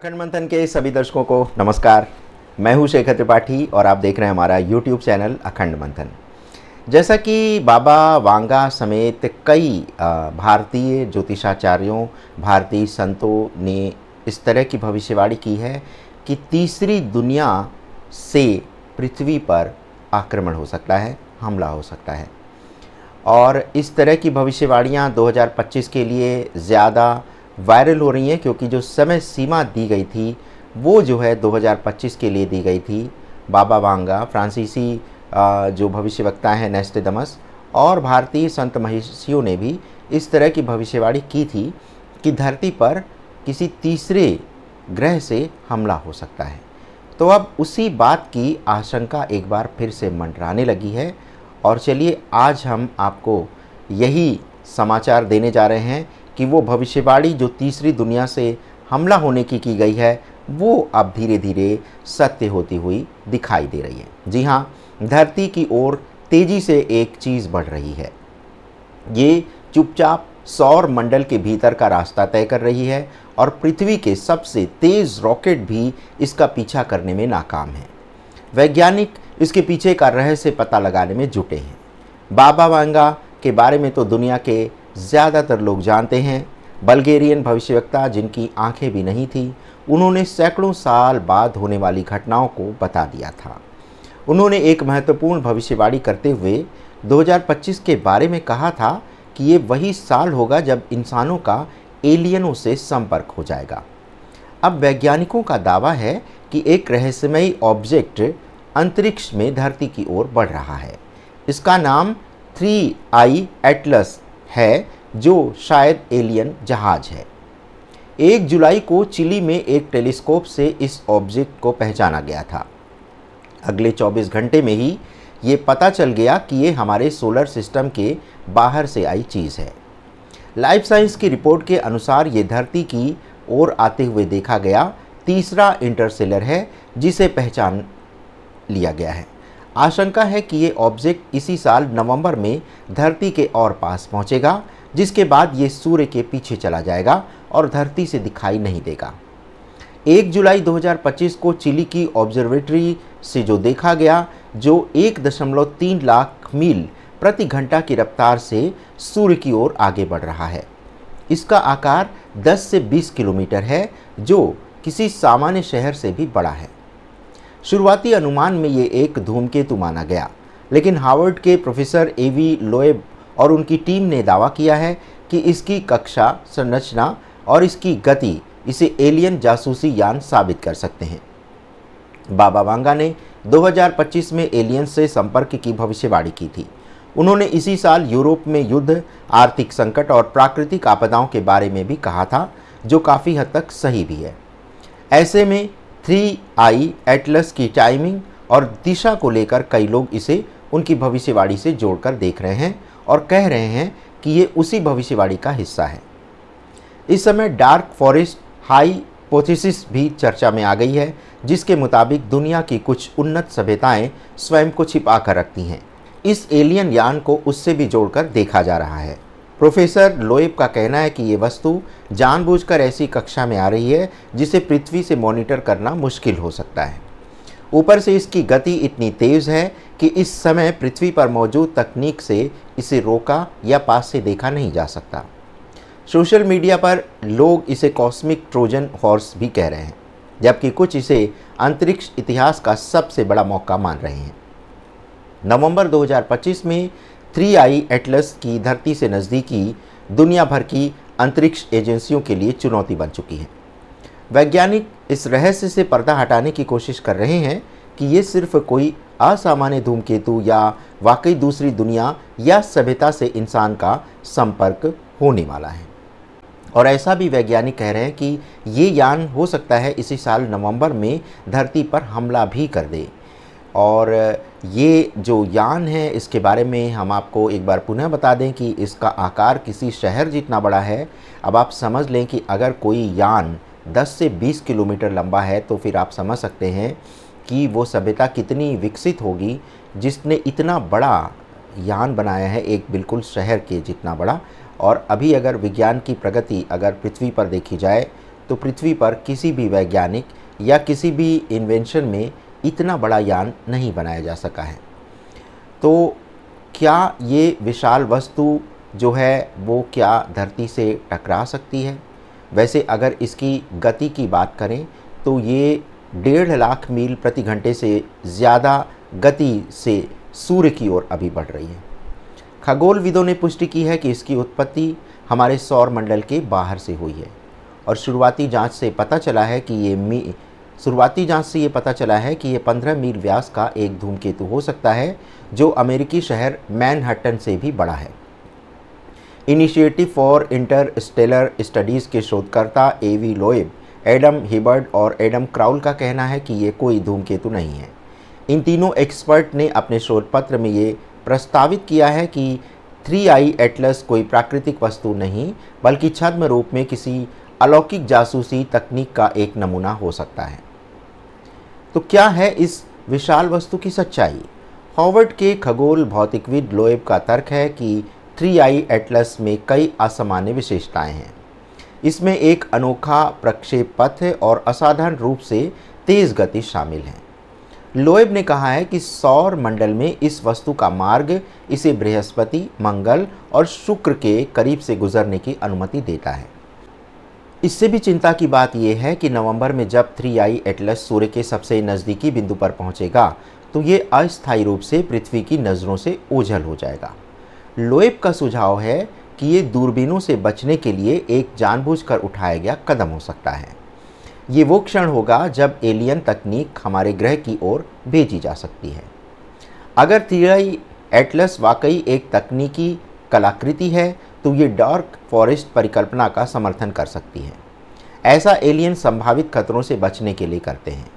अखंड मंथन के सभी दर्शकों को नमस्कार। मैं हूं शेखर त्रिपाठी और आप देख रहे हैं हमारा यूट्यूब चैनल अखंड मंथन। जैसा कि बाबा वांगा समेत कई भारतीय ज्योतिषाचार्यों, भारतीय संतों ने इस तरह की भविष्यवाणी की है कि तीसरी दुनिया से पृथ्वी पर आक्रमण हो सकता है, हमला हो सकता है। और इस तरह की भविष्यवाणियाँ 2025 के लिए ज़्यादा वायरल हो रही हैं, क्योंकि जो समय सीमा दी गई थी वो जो है 2025 के लिए दी गई थी। बाबा वांगा, फ्रांसीसी जो भविष्यवक्ता हैं नेस्ट्रेडमस, और भारतीय संत महर्षियों ने भी इस तरह की भविष्यवाणी की थी कि धरती पर किसी तीसरे ग्रह से हमला हो सकता है। तो अब उसी बात की आशंका एक बार फिर से मंडराने लगी है। और चलिए आज हम आपको यही समाचार देने जा रहे हैं कि वो भविष्यवाणी जो तीसरी दुनिया से हमला होने की गई है वो अब धीरे धीरे सत्य होती हुई दिखाई दे रही है। जी हाँ, धरती की ओर तेज़ी से एक चीज़ बढ़ रही है। ये चुपचाप सौर मंडल के भीतर का रास्ता तय कर रही है और पृथ्वी के सबसे तेज़ रॉकेट भी इसका पीछा करने में नाकाम है। वैज्ञानिक इसके पीछे का रहस्य पता लगाने में जुटे हैं। बाबा वांगा के बारे में तो दुनिया के ज़्यादातर लोग जानते हैं। बल्गेरियन भविष्यवक्ता जिनकी आंखें भी नहीं थी, उन्होंने सैकड़ों साल बाद होने वाली घटनाओं को बता दिया था। उन्होंने एक महत्वपूर्ण भविष्यवाणी करते हुए 2025 के बारे में कहा था कि ये वही साल होगा जब इंसानों का एलियनों से संपर्क हो जाएगा। अब वैज्ञानिकों का दावा है कि एक रहस्यमयी ऑब्जेक्ट अंतरिक्ष में धरती की ओर बढ़ रहा है। इसका नाम 3I एटलस है, जो शायद एलियन जहाज है। 1 जुलाई को चिली में एक टेलीस्कोप से इस ऑब्जेक्ट को पहचाना गया था। अगले 24 घंटे में ही ये पता चल गया कि ये हमारे सोलर सिस्टम के बाहर से आई चीज़ है। लाइफ साइंस की रिपोर्ट के अनुसार ये धरती की ओर आते हुए देखा गया तीसरा इंटरस्टेलर है जिसे पहचान लिया गया है। आशंका है कि ये ऑब्जेक्ट इसी साल नवंबर में धरती के और पास पहुंचेगा, जिसके बाद ये सूर्य के पीछे चला जाएगा और धरती से दिखाई नहीं देगा। 1 जुलाई 2025 को चिली की ऑब्जर्वेटरी से जो देखा गया, जो 1.3 लाख मील प्रति घंटा की रफ्तार से सूर्य की ओर आगे बढ़ रहा है। इसका आकार 10 से 20 किलोमीटर है, जो किसी सामान्य शहर से भी बड़ा है। शुरुआती अनुमान में ये एक धूमकेतु माना गया, लेकिन हार्वर्ड के प्रोफेसर एवी लोएब और उनकी टीम ने दावा किया है कि इसकी कक्षा, संरचना और इसकी गति इसे एलियन जासूसी यान साबित कर सकते हैं। बाबा वांगा ने 2025 में एलियन से संपर्क की भविष्यवाणी की थी। उन्होंने इसी साल यूरोप में युद्ध, आर्थिक संकट और प्राकृतिक आपदाओं के बारे में भी कहा था, जो काफ़ी हद तक सही भी है। ऐसे में 3I एटलस की टाइमिंग और दिशा को लेकर कई लोग इसे उनकी भविष्यवाणी से जोड़कर देख रहे हैं और कह रहे हैं कि ये उसी भविष्यवाणी का हिस्सा है। इस समय डार्क फॉरेस्ट हाइपोथेसिस भी चर्चा में आ गई है, जिसके मुताबिक दुनिया की कुछ उन्नत सभ्यताएं स्वयं को छिपा कर रखती हैं। इस एलियन यान को उससे भी जोड़कर देखा जा रहा है। प्रोफेसर लोएब का कहना है कि ये वस्तु जानबूझकर ऐसी कक्षा में आ रही है जिसे पृथ्वी से मॉनिटर करना मुश्किल हो सकता है। ऊपर से इसकी गति इतनी तेज़ है कि इस समय पृथ्वी पर मौजूद तकनीक से इसे रोका या पास से देखा नहीं जा सकता। सोशल मीडिया पर लोग इसे कॉस्मिक ट्रोजन हॉर्स भी कह रहे हैं, जबकि कुछ इसे अंतरिक्ष इतिहास का सबसे बड़ा मौका मान रहे हैं। नवंबर 2025 में 3I एटलस की धरती से नज़दीकी दुनिया भर की अंतरिक्ष एजेंसियों के लिए चुनौती बन चुकी है। वैज्ञानिक इस रहस्य से पर्दा हटाने की कोशिश कर रहे हैं कि ये सिर्फ कोई असामान्य धूमकेतु या वाकई दूसरी दुनिया या सभ्यता से इंसान का संपर्क होने वाला है। और ऐसा भी वैज्ञानिक कह रहे हैं कि ये यान हो सकता है इसी साल नवंबर में धरती पर हमला भी कर दे। और ये जो यान है, इसके बारे में हम आपको एक बार पुनः बता दें कि इसका आकार किसी शहर जितना बड़ा है। अब आप समझ लें कि अगर कोई यान 10 से 20 किलोमीटर लंबा है, तो फिर आप समझ सकते हैं कि वो सभ्यता कितनी विकसित होगी जिसने इतना बड़ा यान बनाया है, एक बिल्कुल शहर के जितना बड़ा। और अभी अगर विज्ञान की प्रगति अगर पृथ्वी पर देखी जाए तो पृथ्वी पर किसी भी वैज्ञानिक या किसी भी इन्वेंशन में इतना बड़ा यान नहीं बनाया जा सका है। तो क्या ये विशाल वस्तु जो है वो क्या धरती से टकरा सकती है? वैसे अगर इसकी गति की बात करें तो ये 1.5 लाख मील प्रति घंटे से ज़्यादा गति से सूर्य की ओर अभी बढ़ रही है। खगोलविदों ने पुष्टि की है कि इसकी उत्पत्ति हमारे सौर मंडल के बाहर से हुई है और शुरुआती जांच से ये पता चला है कि ये 15 मील व्यास का एक धूमकेतु हो सकता है जो अमेरिकी शहर मैनहट्टन से भी बड़ा है। इनिशिएटिव फॉर इंटरस्टेलर स्टडीज़ के शोधकर्ता एवी लोएब, एडम हिबर्ट और एडम क्राउल का कहना है कि ये कोई धूमकेतु नहीं है। इन तीनों एक्सपर्ट ने अपने शोध पत्र में ये प्रस्तावित किया है कि 3I एटलस कोई प्राकृतिक वस्तु नहीं बल्कि छद्म रूप में किसी अलौकिक जासूसी तकनीक का एक नमूना हो सकता है। तो क्या है इस विशाल वस्तु की सच्चाई? हार्वर्ड के खगोल भौतिकविद लोएब का तर्क है कि 3I एटलस में कई असामान्य विशेषताएं हैं। इसमें एक अनोखा प्रक्षेप पथ और असाधारण रूप से तेज गति शामिल है। लोएब ने कहा है कि सौर मंडल में इस वस्तु का मार्ग इसे बृहस्पति, मंगल और शुक्र के करीब से गुजरने की अनुमति देता है। इससे भी चिंता की बात यह है कि नवंबर में जब 3I एटलस सूर्य के सबसे नज़दीकी बिंदु पर पहुंचेगा तो ये अस्थायी रूप से पृथ्वी की नज़रों से ओझल हो जाएगा। लोएब का सुझाव है कि ये दूरबीनों से बचने के लिए एक जानबूझकर उठाया गया कदम हो सकता है। ये वो क्षण होगा जब एलियन तकनीक हमारे ग्रह की ओर भेजी जा सकती है। अगर 3I एटलस वाकई एक तकनीकी कलाकृति है तो ये डार्क फॉरेस्ट परिकल्पना का समर्थन कर सकती है। ऐसा एलियन संभावित खतरों से बचने के लिए करते हैं।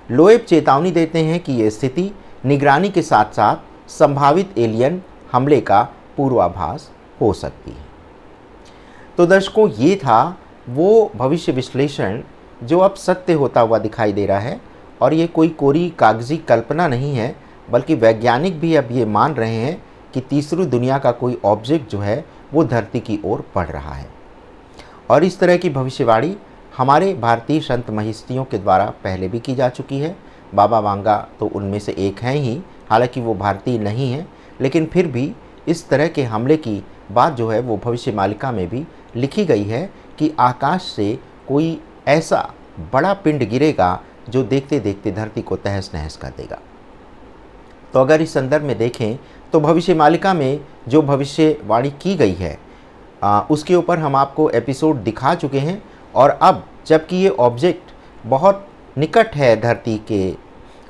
लोएब चेतावनी देते हैं कि ये स्थिति निगरानी के साथ साथ संभावित एलियन हमले का पूर्वाभास हो सकती है। तो दर्शकों, ये था वो भविष्य विश्लेषण जो अब सत्य होता हुआ दिखाई दे रहा है और ये कोई कोरी कागजी कल्पना नहीं है, बल्कि वैज्ञानिक भी अब ये मान रहे हैं कि तीसरी दुनिया का कोई ऑब्जेक्ट जो है वो धरती की ओर बढ़ रहा है। और इस तरह की भविष्यवाणी हमारे भारतीय संत महिषियों के द्वारा पहले भी की जा चुकी है। बाबा वांगा तो उनमें से एक हैं ही, हालांकि वो भारतीय नहीं हैं, लेकिन फिर भी इस तरह के हमले की बात जो है वो भविष्यमालिका में भी लिखी गई है कि आकाश से कोई ऐसा बड़ा पिंड गिरेगा जो देखते देखते धरती को तहस नहस कर देगा। तो अगर इस संदर्भ में देखें तो भविष्यमालिका में जो भविष्यवाणी की गई है उसके ऊपर हम आपको एपिसोड दिखा चुके हैं। और अब जबकि ये ऑब्जेक्ट बहुत निकट है धरती के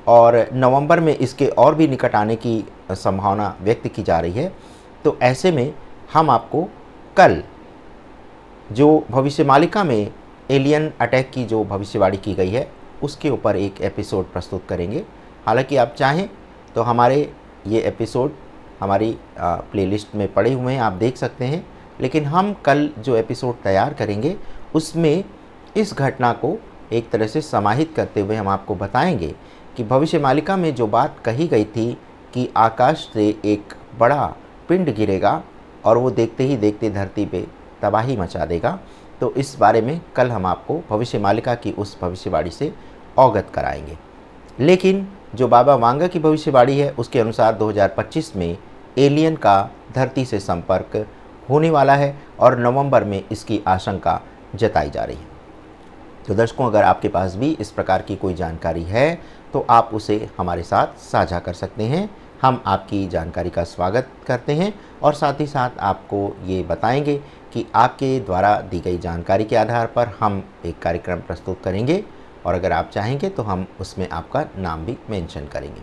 और नवंबर में इसके और भी निकट आने की संभावना व्यक्त की जा रही है, तो ऐसे में हम आपको कल जो भविष्यमालिका में एलियन अटैक की जो भविष्यवाणी की गई है उसके ऊपर एक एपिसोड प्रस्तुत करेंगे। हालांकि आप चाहें तो हमारे ये एपिसोड हमारी प्लेलिस्ट में पड़े हुए हैं, आप देख सकते हैं। लेकिन हम कल जो एपिसोड तैयार करेंगे उसमें इस घटना को एक तरह से समाहित करते हुए हम आपको बताएंगे कि भविष्यमालिका में जो बात कही गई थी कि आकाश से एक बड़ा पिंड गिरेगा और वो देखते ही देखते धरती पे तबाही मचा देगा, तो इस बारे में कल हम आपको भविष्यमालिका की उस भविष्यवाणी से अवगत कराएंगे। लेकिन जो बाबा वांगा की भविष्यवाणी है उसके अनुसार 2025 में एलियन का धरती से संपर्क होने वाला है और नवंबर में इसकी आशंका जताई जा रही है। तो दर्शकों, अगर आपके पास भी इस प्रकार की कोई जानकारी है तो आप उसे हमारे साथ साझा कर सकते हैं। हम आपकी जानकारी का स्वागत करते हैं और साथ ही साथ आपको ये बताएंगे कि आपके द्वारा दी गई जानकारी के आधार पर हम एक कार्यक्रम प्रस्तुत करेंगे और अगर आप चाहेंगे तो हम उसमें आपका नाम भी मेंशन करेंगे।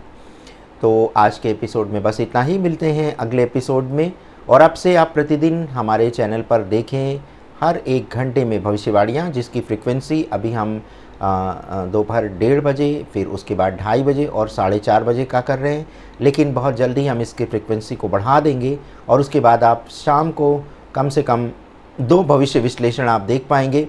तो आज के एपिसोड में बस इतना ही। मिलते हैं अगले एपिसोड में और अब से आप प्रतिदिन हमारे चैनल पर देखें हर 1 घंटे में भविष्यवाणियाँ, जिसकी फ्रीक्वेंसी अभी हम दोपहर 1:30 बजे, फिर उसके बाद 2:30 बजे और 4:30 बजे का कर रहे हैं। लेकिन बहुत जल्दी हम इसकी फ्रीक्वेंसी को बढ़ा देंगे और उसके बाद आप शाम को कम से कम 2 भविष्य विश्लेषण आप देख पाएंगे।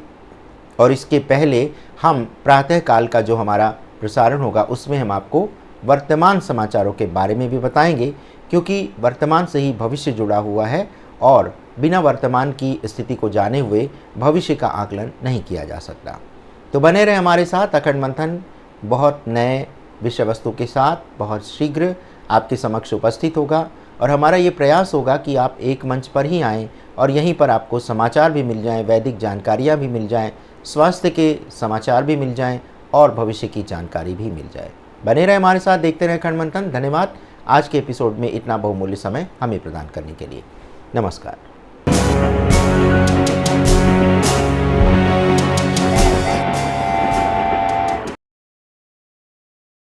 और इसके पहले हम प्रातःकाल का जो हमारा प्रसारण होगा उसमें हम आपको वर्तमान समाचारों के बारे में भी बताएंगे, क्योंकि वर्तमान से ही भविष्य जुड़ा हुआ है और बिना वर्तमान की स्थिति को जाने हुए भविष्य का आकलन नहीं किया जा सकता। तो बने रहे हमारे साथ। अखंड मंथन बहुत नए विषय वस्तु के साथ बहुत शीघ्र आपके समक्ष उपस्थित होगा और हमारा ये प्रयास होगा कि आप एक मंच पर ही आएँ और यहीं पर आपको समाचार भी मिल जाएं, वैदिक जानकारियाँ भी मिल जाएं, स्वास्थ्य के समाचार भी मिल जाएं और भविष्य की जानकारी भी मिल जाए। बने रहे हमारे साथ, देखते रहें अखंड मंथन। धन्यवाद आज के एपिसोड में इतना बहुमूल्य समय हमें प्रदान करने के लिए। नमस्कार।